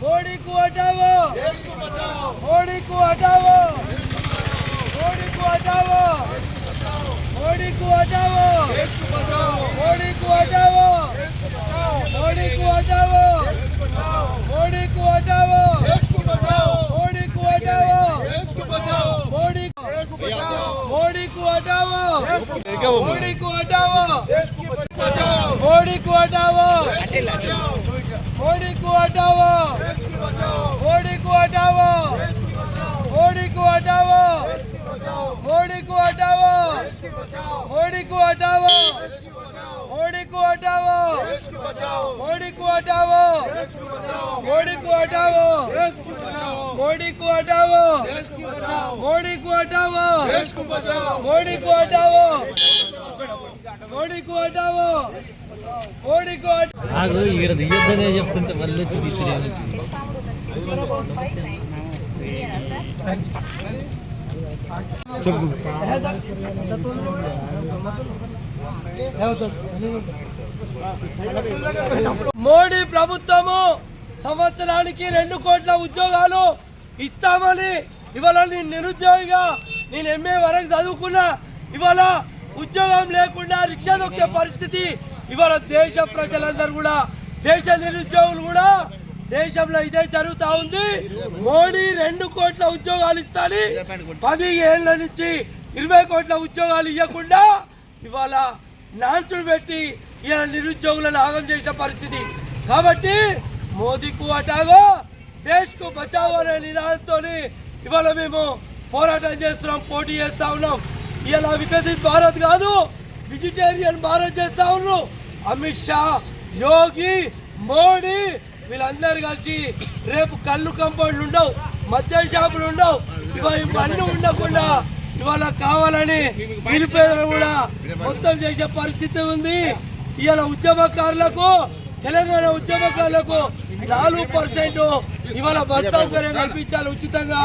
मोदी को हटाओ, मोदी को हटाओ, मोदी को हटाओ, मोदी को हटाओ, मोदी को हटाओ, मोदी को हटाओ, मोदी को हटाओ, मोदी को हटाओ, मोदी मोदी को हटाओ, मोदी को हटाओ, मोदी को हटाओ, मोदी को हटाओ, मोदी को हटाओ, मोदी को हटाओ, मोदी को हटाओ, मोदी को हटाओ, मोदी को हटाओ, मोदी को हटाओ, मोदी को हटाओ, मोदी को हटाओ, मोदी को हटाओ, मोदी को हटाओ, मोदी को हटाओ, मोदी को ఆగు ఇక్కడ దిగొద్దనే చెప్తుంటే మళ్ళీ వచ్చి దిగుతారు మోడీ ప్రభుత్వము సంవత్సరానికి 2 కోట్ల ఉద్యోగాలు ఇస్తామని ఇవాళ నేను నిరుద్యోగిగా నేను ఎంఏ వరకు చదువుకున్నా ఇవాళ ఉద్యోగం లేకుండా రిక్షా దొక్కే పరిస్థితి ఇవాళ దేశ ప్రజలందరూ కూడా దేశ నిరుద్యోగులు కూడా దేశంలో ఇదే జరుగుతూ ఉంది. మోడీ 2 కోట్ల ఉద్యోగాలు ఇస్తాని 10 ఏళ్ల నుంచి 20 కోట్ల ఉద్యోగాలు ఇవ్వకుండా ఇవాళ నాంచులు పెట్టి ఇవాళ నిరుద్యోగులను ఆగం చేసిన పరిస్థితి. కాబట్టి మోదీకు హటావో దేశ్కు బచావో అనే నినాదంతో ఇవాళ మేము పోరాటం చేస్తున్నాం, పోటీ చేస్తా ఉన్నాం. ఇలా వికసిత్ భారత్ కాదు వెజిటేరియన్ భారత్ చేస్తా ఉన్నాం. అమిత్ షా, యోగి, మోడీ వీళ్ళందరూ కలిసి రేపు కళ్ళు కంపౌండ్లు ఉండవు, మద్యం షాపులు ఉండవు, ఇవన్నీ ఉండకుండా ఇవాళ కావాలని నిరుపేదలు కూడా మొత్తం చేసే పరిస్థితి ఉంది. ఇవాళ ఉద్యమకారులకు తెలంగాణ ఉద్యమకారులకు 4% ఇవాళ బస్ సౌకర్యం కల్పించాలి ఉచితంగా.